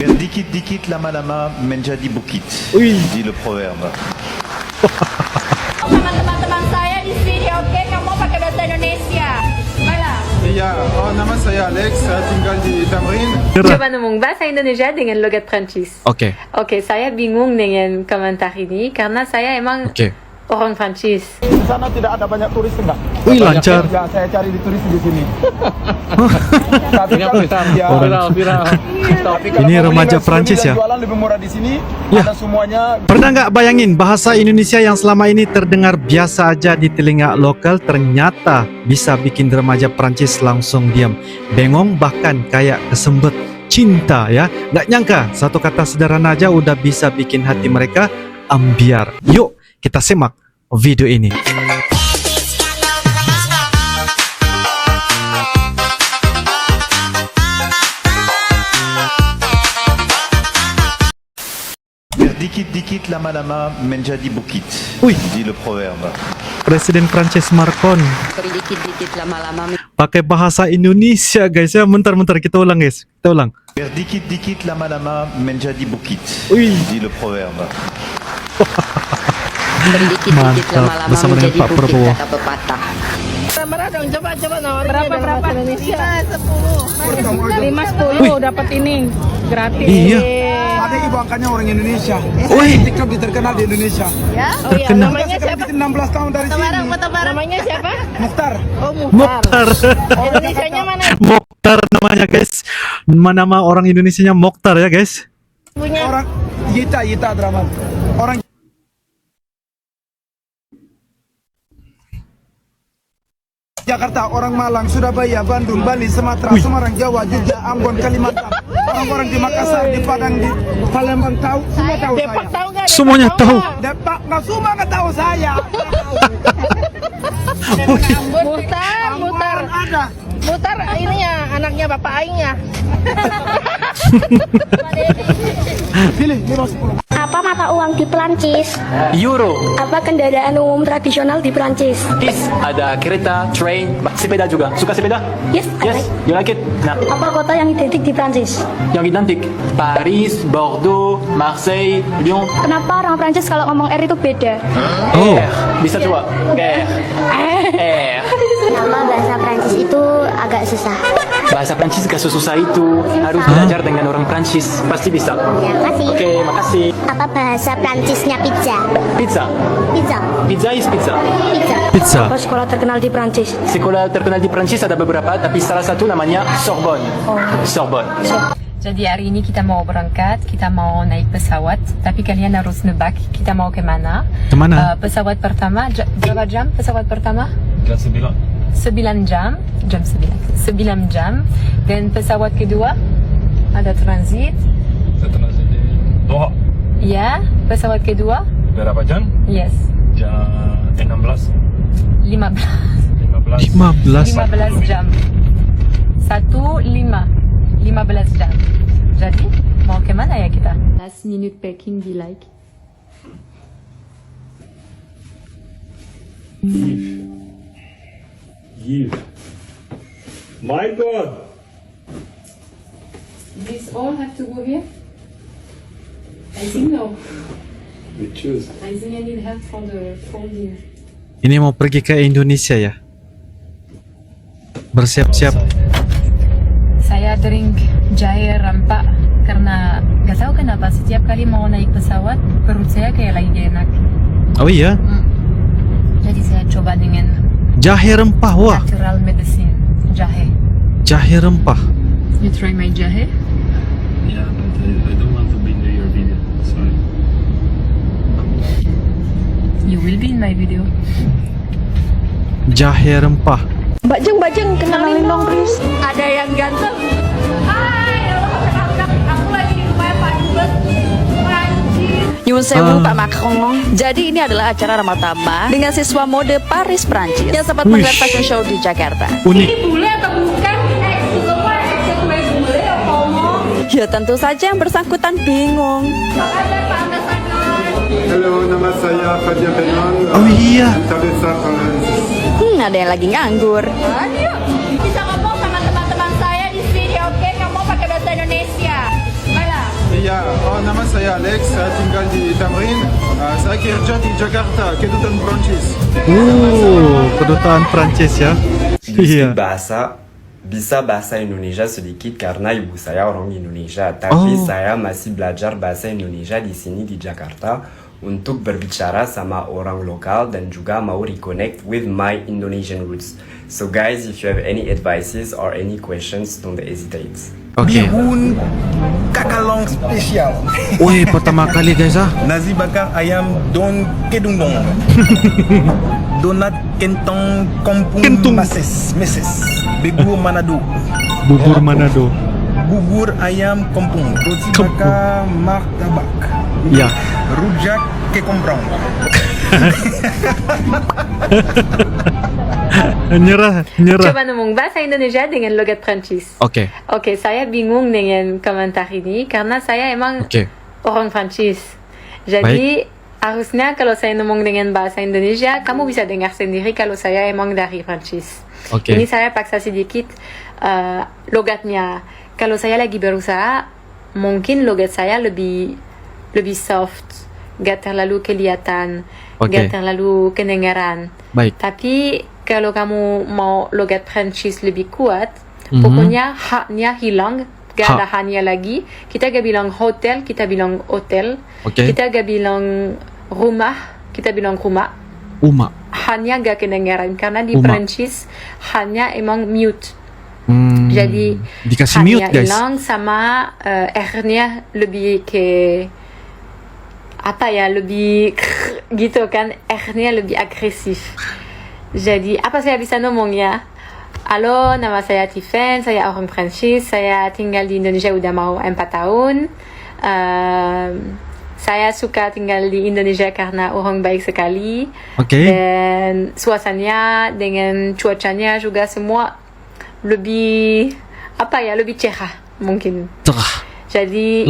Biar dikit-dikit lama-lama menjadi bukit, Wih. dit le proverbe. Sama teman-teman saya di sini, oke? Kamu pakai bahasa Indonesia. Baiklah. Iya, nama saya Alex, saya tinggal di Tamrin. Coba ngomong bahasa Indonesia dengan logat Prancis. Oke. Oke, saya bingung dengan komentar ini karena saya emang Oke. orang Prancis. Di sana tidak ada banyak turis enggak? Wih, lancar. Ya, saya cari di turis di sini. Tapi ya, tapi kalau Ini mau remaja beli Prancis dan ya? Jualan lebih murah di sini. Ya. Ada semuanya. Pernah nggak bayangin bahasa Indonesia yang selama ini terdengar biasa aja di telinga lokal ternyata bisa bikin remaja Prancis langsung diam, bengong bahkan kayak kesembet cinta ya. Nggak nyangka satu kata sederhana aja udah bisa bikin hati mereka ambiar. Yuk kita simak video ini. Biar dikit-dikit lama-lama menjadi bukit, Wih. dit le proverbe. Presiden Prancis Macron Dikit-dikit lama-lama pakai bahasa Indonesia guys ya. Bentar kita ulang guys, kita ulang. Biar dikit-dikit lama-lama menjadi bukit, Wih. dit le proverbe. dikit-dikit Mantap. lama-lama Bersama dengan menjadi Pak bukit Prabowo. kata pepatah. Berapa Indonesia? 5-10 dapat ini gratis. Iya. Ada ibu angkatnya orang Indonesia. Wih. TikTok terkenal di Indonesia. Oh iya, Terkenal. namanya siapa? 16 tahun dari sini. Namanya siapa? Mukhtar. Oh, Mokhtar. Indonesianya mana? Mokhtar namanya guys. Nama orang Indonesianya Mokhtar ya guys. Punya Orang Yita Draman. Orang Jakarta, orang Malang, Surabaya, Bandung, Bali, Sumatera, Semarang, Jawa, Jogja, Ambon, Kalimantan. Orang-orang di Makassar, di Padang, di Palembang tahu, semua tahu Depak saya. tahu nggak? Semuanya tahu. Depak nggak semua nggak tahu saya. Mutar Ada. Mutar ini ya anaknya Bapak Aing ya. Pilih 5-10. Apa mata uang di Prancis? Euro, Apa kendaraan umum tradisional di Prancis? bis, ada kereta, train, sepeda juga. Suka sepeda? Yes, I Yes, like. you like it? Nah, Apa kota yang identik di Prancis? yang identik Paris, Bordeaux, Marseille, Lyon. Kenapa orang Prancis kalau ngomong R itu beda? Oh. R, bisa coba? R. R. Nama bahasa Prancis itu agak susah. Bahasa Prancis gak sesusah itu. Harus belajar dengan orang Prancis. Pasti bisa. Makasih. Oke, makasih. Apa bahasa Prancisnya pizza? Pizza. Pizza. Pizza is pizza. Pizza. Pizza. Apa sekolah terkenal di Prancis? Sekolah terkenal di Prancis ada beberapa, tapi salah satu namanya Sorbonne. Sorbonne. Jadi hari ini kita mau berangkat, kita mau naik pesawat, tapi kalian harus nebak kita mau kemana. Kemana? Pesawat pertama, berapa jam pesawat pertama? Jam 9. 9 jam, jam 9. 9 jam. Dan pesawat kedua ada transit. Doha. Ya, pesawat kedua. Berapa jam? Yes. Jam 16. 15 15. 15. jam. 15 jam. Jadi, mau kemana ya kita? Last minute packing be like. Yves. My God. This all have to go here? I think no. We choose. I think I need help for the folding. Ini mau pergi ke Indonesia ya. Bersiap-siap. Saya drink jahe rempah karena gak tahu kenapa setiap kali mau naik pesawat perut saya kayak lagi gak enak. Oh iya. Jadi saya coba dengan Jahe rempah. Wah, natural medicine jahe. jahe rempah. You try my jahe? Yeah, but I don't want to be in your video. Sorry. You will be in my video. Jahe rempah. Bajeng, kenalin dong, Chris. Ada yang ganteng. Hai, aku lagi di rumah Pak Dubes Prancis. Nyun sewu Pak Macron. Jadi ini adalah acara Ramatama dengan siswa mode Paris Prancis yang sempat menggelar Wish. fashion show di Jakarta. Unik. Bule atau bukan? Semua gue bule ya ngomong. Ya tentu saja yang bersangkutan bingung. Ada Pak Ambasador. Halo, nama saya Fadia Benon. Oh iya. Tabesa Prancis. Ada yang lagi nganggur. Ayo, bisa ngomong sama teman-teman saya di sini, oke? Kamu pakai bahasa Indonesia. Baiklah. nama saya Alex, saya tinggal di Tamrin. Saya kerja di Jakarta, Kedutaan Prancis. Kedutaan Prancis ya. Iya. Bisa bahasa Indonesia sedikit karena ibu saya orang Indonesia, tapi saya masih belajar bahasa Indonesia di sini di Jakarta untuk berbicara sama orang lokal dan juga mau reconnect with my Indonesian roots. So guys, if you have any advices or any questions, don't hesitate. Oke. Bihun kakalong spesial. Wih, pertama kali guys Nasi bakar ayam don kedungdong. Donat kentong kampung Meses. Bubur Manado. Bubur Manado. Bubur ayam kampung. Roti bakar martabak. Ya. Rujak kekomprong. Nyerah. Coba ngomong bahasa Indonesia dengan logat Prancis. Oke. Oke, saya bingung dengan komentar ini karena saya emang orang Prancis. Jadi harusnya kalau saya ngomong dengan bahasa Indonesia, kamu bisa dengar sendiri kalau saya emang dari Prancis. Ini saya paksa sedikit logatnya. Kalau saya lagi berusaha, mungkin logat saya lebih soft, gak terlalu kelihatan, gak terlalu kedengaran. Tapi kalau kamu mau logat Prancis lebih kuat, pokoknya haknya hilang, gak ada haknya lagi. Kita gak bilang hotel, kita bilang hotel. Kita gak bilang rumah, kita bilang rumah. Hanya gak kedengaran karena di Prancis hanya emang mute. Jadi dikasih mute guys. Hilang sama R-nya lebih ke lebih gitu kan, R-nya lebih agresif. Jadi apa saya bisa ngomongnya? Halo, nama saya Tiffen, saya orang Prancis, saya tinggal di Indonesia udah mau 4 tahun. Saya suka tinggal di Indonesia karena orang baik sekali. Dan suasananya dengan cuacanya juga semua lebih lebih cerah mungkin. Jadi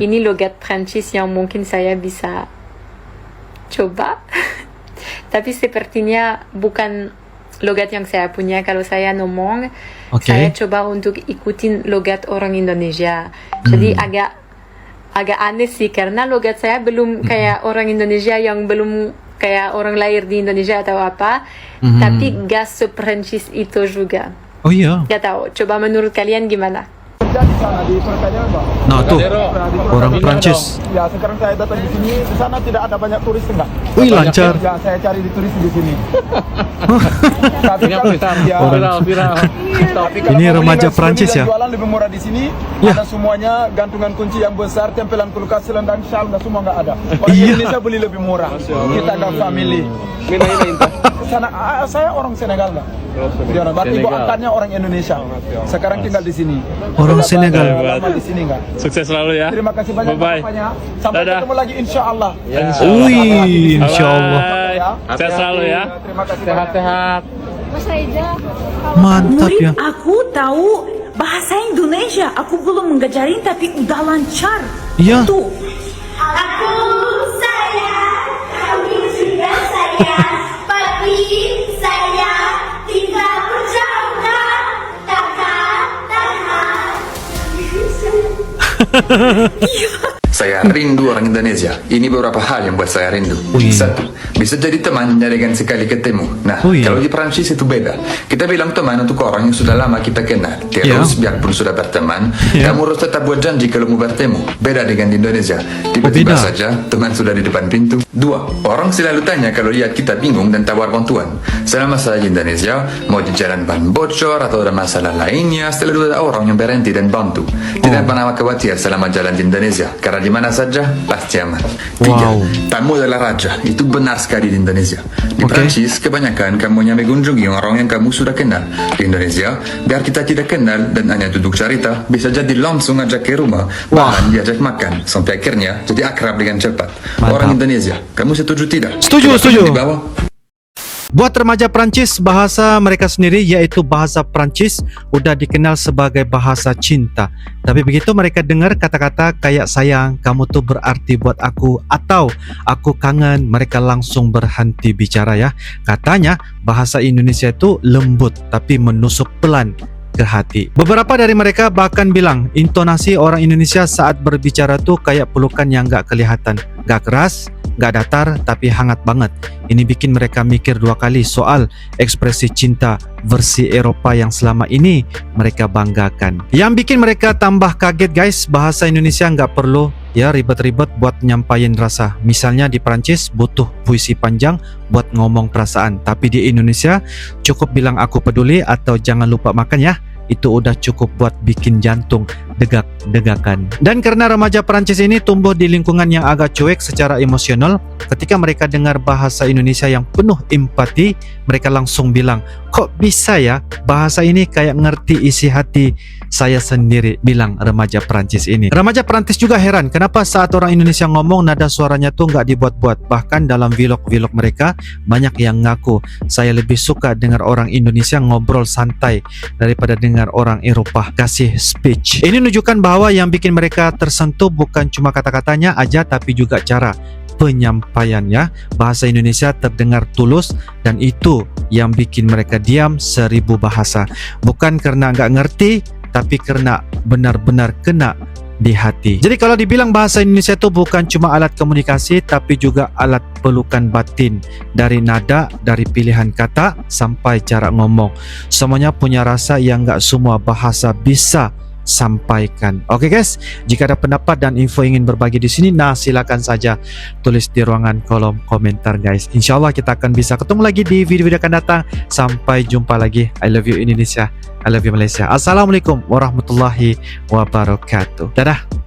ini logat Prancis yang mungkin saya bisa coba. Tapi sepertinya bukan logat yang saya punya. Kalau saya ngomong, saya coba untuk ikutin logat orang Indonesia. Jadi agak aneh sih karena logat saya belum kayak orang Indonesia yang belum kayak orang lahir di Indonesia atau apa. Tapi gak se-Prancis itu juga. Gak tahu. Coba menurut kalian gimana? Nah tuh orang Prancis. Ya sekarang saya datang di sini, di sana tidak ada banyak turis enggak? Wih lancar. Ya saya cari di turis di sini. Viral. Ini remaja Prancis ya. Jualan lebih murah di sini. Ada semuanya, gantungan kunci yang besar, tempelan kulkas, selendang, shawl, semua nggak ada. Orang Indonesia beli lebih murah. Kita nggak family. Sana, saya orang Senegal nggak? Berarti ibu angkatnya orang Indonesia. Sekarang tinggal di sini. Orang Senegal. Lama di sini nggak? Sukses selalu ya. Terima kasih banyak. Sampai ketemu lagi insya Allah. Wih, insya Allah. Sehat selalu ya. Terima kasih. Sehat-sehat. Mantap ya. Aku tahu bahasa Indonesia. Aku belum mengajarin tapi udah lancar. Iya. Tuh. Aku sayang, kami juga sayang, tapi saya tinggal berjauhan, Saya rindu orang Indonesia. Ini beberapa hal yang buat saya rindu. Satu, bisa jadi teman dengan sekali ketemu. Nah, kalau di Prancis itu beda. Kita bilang teman untuk orang yang sudah lama kita kenal. Terus biarpun sudah berteman, kamu harus tetap buat janji kalau mau bertemu. Beda dengan di Indonesia. Tiba-tiba saja teman sudah di depan pintu. Dua, orang selalu tanya kalau lihat kita bingung dan tawar bantuan. Selama saya di Indonesia, mau di jalan ban bocor atau ada masalah lainnya, selalu ada orang yang berhenti dan bantu. Tidak pernah khawatir selama jalan di Indonesia, karena di mana saja pasti aman. Tiga, tamu adalah raja. Itu benar sekali di Indonesia. Di Prancis, kebanyakan kamu hanya mengunjungi orang yang kamu sudah kenal. Di Indonesia, biar kita tidak kenal dan hanya duduk cerita, bisa jadi langsung ajak ke rumah, bahkan diajak makan, sampai akhirnya jadi akrab dengan cepat. Orang Indonesia, kamu setuju tidak? Setuju. Di bawah. Buat remaja Prancis, bahasa mereka sendiri yaitu bahasa Prancis udah dikenal sebagai bahasa cinta. Tapi begitu mereka dengar kata-kata kayak sayang, kamu tuh berarti buat aku, atau aku kangen, mereka langsung berhenti bicara ya. Katanya bahasa Indonesia itu lembut tapi menusuk pelan. ke hati. Beberapa dari mereka bahkan bilang intonasi orang Indonesia saat berbicara tuh kayak pelukan yang gak kelihatan, gak keras, gak datar, tapi hangat banget. Ini bikin mereka mikir dua kali soal ekspresi cinta versi Eropa yang selama ini mereka banggakan. Yang bikin mereka tambah kaget guys, bahasa Indonesia nggak perlu ya ribet-ribet buat nyampain rasa. Misalnya di Prancis butuh puisi panjang buat ngomong perasaan, tapi di Indonesia cukup bilang aku peduli atau jangan lupa makan ya. Itu udah cukup buat bikin jantung degak-degakan. Dan karena remaja Prancis ini tumbuh di lingkungan yang agak cuek secara emosional, ketika mereka dengar bahasa Indonesia yang penuh empati, mereka langsung bilang, kok bisa ya bahasa ini kayak ngerti isi hati saya sendiri, bilang remaja Prancis ini. Remaja Prancis juga heran kenapa saat orang Indonesia ngomong nada suaranya tuh nggak dibuat-buat. Bahkan dalam vlog-vlog mereka banyak yang ngaku, saya lebih suka dengar orang Indonesia ngobrol santai daripada dengar orang Eropa kasih speech. Ini menunjukkan bahwa yang bikin mereka tersentuh bukan cuma kata-katanya aja, tapi juga cara penyampaiannya. Bahasa Indonesia terdengar tulus, dan itu yang bikin mereka diam 1000 bahasa. Bukan karena nggak ngerti, tapi karena benar-benar kena di hati. Jadi kalau dibilang bahasa Indonesia itu bukan cuma alat komunikasi, tapi juga alat pelukan batin. Dari nada, dari pilihan kata, sampai cara ngomong. Semuanya punya rasa yang nggak semua bahasa bisa sampaikan. Oke guys, jika ada pendapat dan info ingin berbagi di sini, nah silakan saja tulis di ruangan kolom komentar guys. Insyaallah kita akan bisa ketemu lagi di video-video akan datang. Sampai jumpa lagi. I love you Indonesia, I love you Malaysia. Assalamualaikum warahmatullahi wabarakatuh. Dadah.